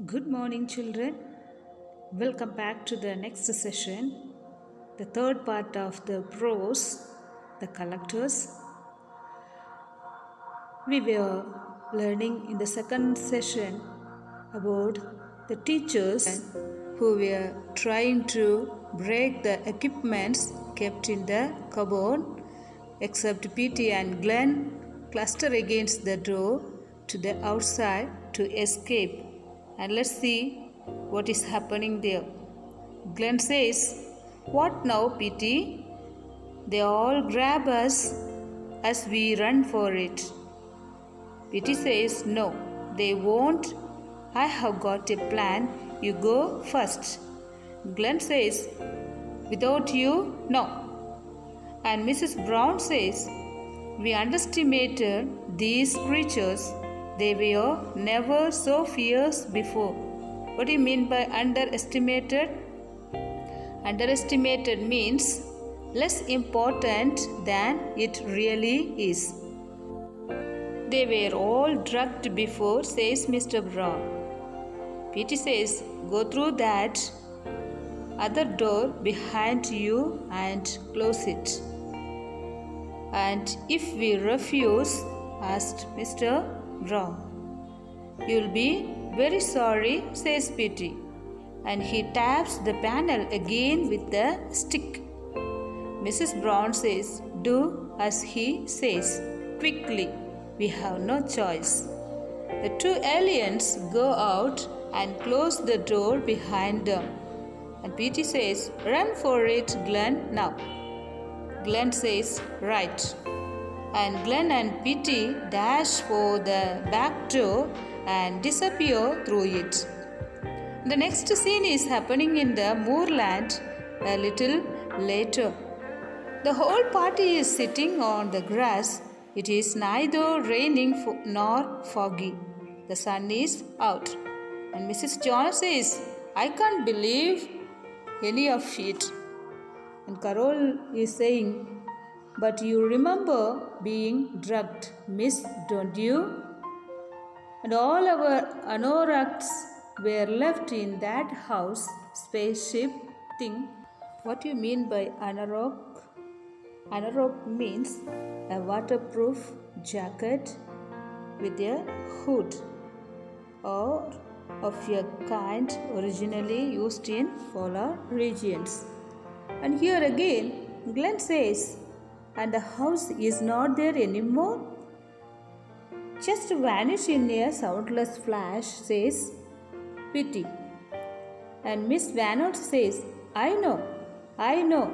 Good morning, children. Welcome back to the next session, the third part of the prose, the collectors. We were learning in the second session about the teachers who were trying to break the equipments kept in the cupboard, except Petey and Glenn cluster against the door to the outside to escape. And let's see what is happening there. Glenn says, "What now, Petey?" They all grab us as we run for it. Petey says, "No, they won't. I have got a plan. You go first." Glenn says, "Without you, no." And Mrs. Brown says, "We underestimated these creatures. They were never so fierce before." What do you mean by underestimated? Underestimated means less important than it really is. "They were all drugged before," says Mr. Brown. Petey says, "Go through that other door behind you and close it." "And if we refuse?" asked Mr. Brown. "You'll be very sorry," says Petey, and he taps the panel again with the stick. Mrs. Brown says, "Do as he says, quickly. We have no choice." The two aliens go out and close the door behind them. And Petey says, "Run for it, Glenn, now." Glenn says, "Right." And Glenn and Petey dash for the back door and disappear through it. The next scene is happening in the moorland a little later. The whole party is sitting on the grass. It is neither raining nor foggy. The sun is out. And Mrs. Jonas says, "I can't believe any of it." And Carol is saying, "But you remember being drugged, miss, don't you? And all our anoraks were left in that house spaceship thing." What do you mean by anorak? Anorak means a waterproof jacket with a hood, or of a kind originally used in polar regions. And here again, Glenn says, "And the house is not there anymore?" "Just vanish in a soundless flash," says Petey. And Miss Vanot says, I know,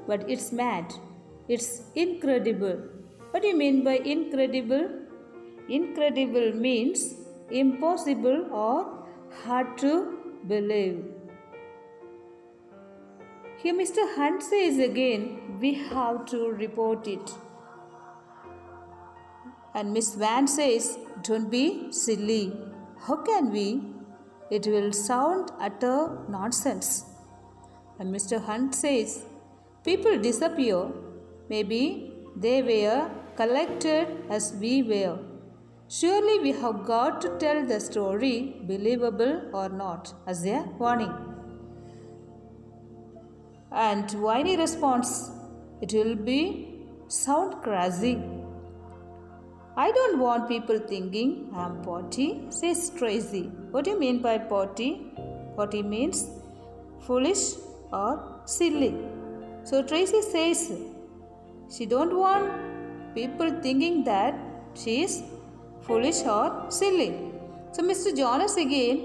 but it's mad. It's incredible." What do you mean by incredible? Incredible means impossible or hard to believe. Here Mr. Hunt says again, "We have to report it." And Miss Van says, "Don't be silly. How can we? It will sound utter nonsense." And Mr. Hunt says, "People disappear. Maybe they were collected as we were. Surely we have got to tell the story, believable or not, as a warning." And Winnie responds, "It will be sound crazy." "I don't want people thinking I'm potty," says Tracy. What do you mean by potty? Potty means foolish or silly. So Tracy says she don't want people thinking that she is foolish or silly. So Mr. Jonas again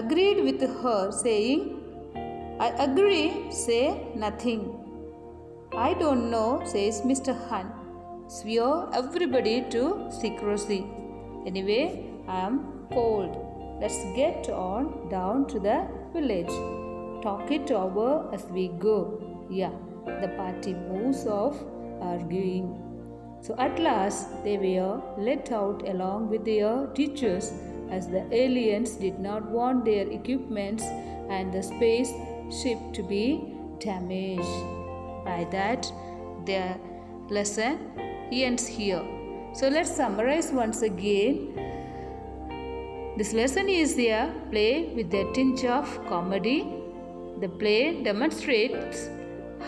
agreed with her, saying, "I agree, say nothing." "I don't know," says Mr. Hunt. "Swear everybody to secrecy. Anyway, I am cold. Let's get on down to the village. Talk it over as we go." Yeah, the party moves off arguing. So at last they were let out along with their teachers, as the aliens did not want their equipments and the space ship to be damaged. By that, their lesson ends here. So let's summarize once again. This lesson is a play with a tinge of comedy. The play demonstrates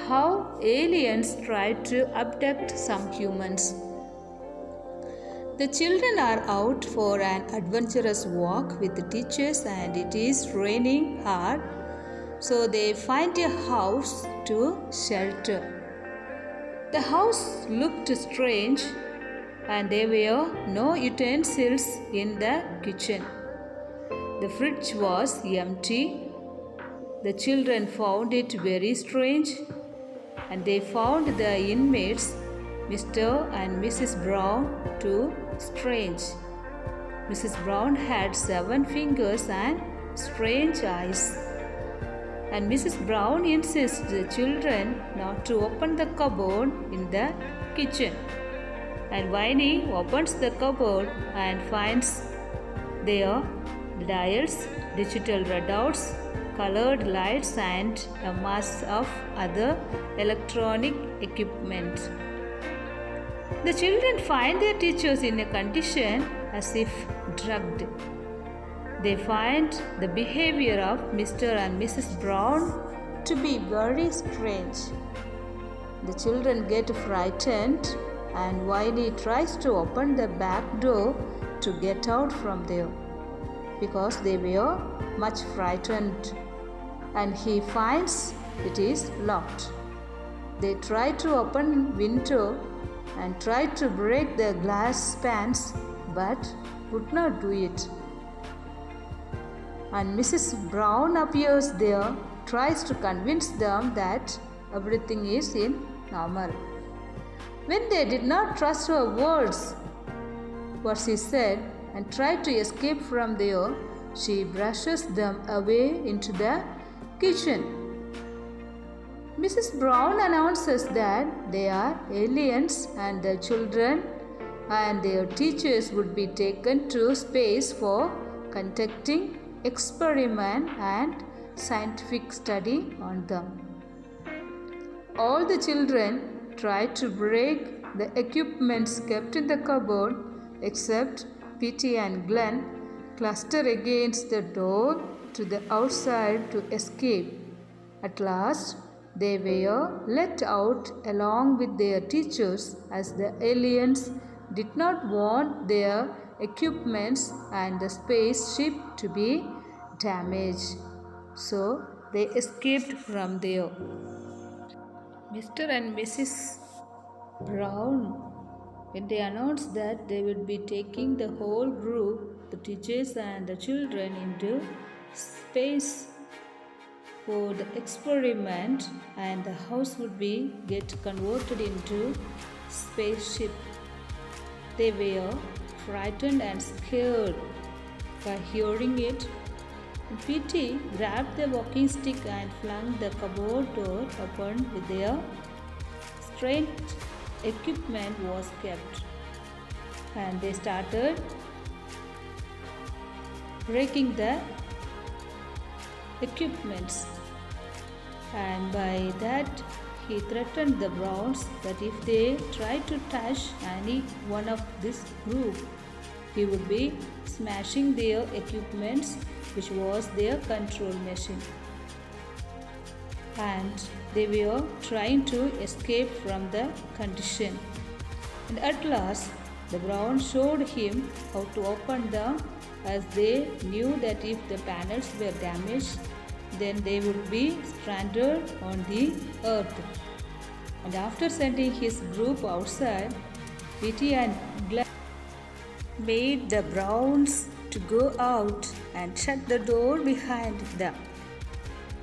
how aliens try to abduct some humans. The children are out for an adventurous walk with the teachers and it is raining hard, so they find a house to shelter. The house looked strange and there were no utensils in the kitchen. The fridge was empty. The children found it very strange and they found the inmates, Mr. and Mrs. Brown, too strange. Mrs. Brown had 7 fingers and strange eyes. And Mrs. Brown insists the children not to open the cupboard in the kitchen. And Winnie opens the cupboard and finds there dials, digital readouts, colored lights and a mass of other electronic equipment. The children find their teachers in a condition as if drugged. They find the behavior of Mr. and Mrs. Brown to be very strange. The children get frightened and Wiley tries to open the back door to get out from there because they were much frightened and he finds it is locked. They try to open window and tried to break the glass pans but could not do it. And Mrs. Brown appears there, tries to convince them that everything is in normal. When they did not trust her words, what she said, and tried to escape from there, she brushes them away into the kitchen. Mrs. Brown announces that they are aliens and the children and their teachers would be taken to space for conducting experiment and scientific study on them. All the children try to break the equipments kept in the cupboard except Petey and Glenn cluster against the door to the outside to escape. At last, they were let out along with their teachers as the aliens did not want their equipments and the spaceship to be damaged. So they escaped from there. Mr. and Mrs. Brown, when they announced that they would be taking the whole group, the teachers and the children, into space for the experiment and the house would be get converted into spaceship. They were frightened and scared by hearing it. Petey grabbed the walking stick and flung the cupboard door open with their strange equipment was kept. And they started breaking the equipments. And by that he threatened the Browns that if they tried to touch any one of this group, he would be smashing their equipments, which was their control machine. And they were trying to escape from the condition. And at last, the Browns showed him how to open them, as they knew that if the panels were damaged, then they would be stranded on the earth. And after sending his group outside, Petey and Glenn made the Browns to go out and shut the door behind them.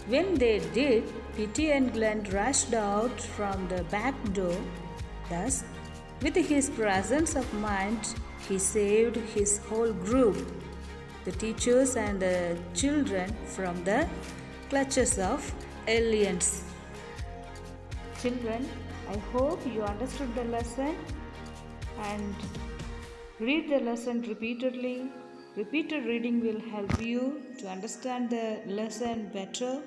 When they did, Petey and Glenn rushed out from the back door. Thus, with his presence of mind, he saved his whole group, the teachers and the children, from the clutches of aliens. Children, I hope you understood the lesson and read the lesson repeatedly. Repeated reading will help you to understand the lesson better,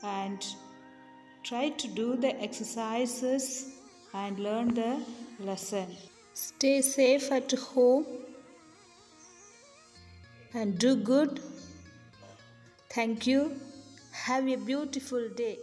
and try to do the exercises and learn the lesson. Stay safe at home. and do good. Thank you. Have a beautiful day.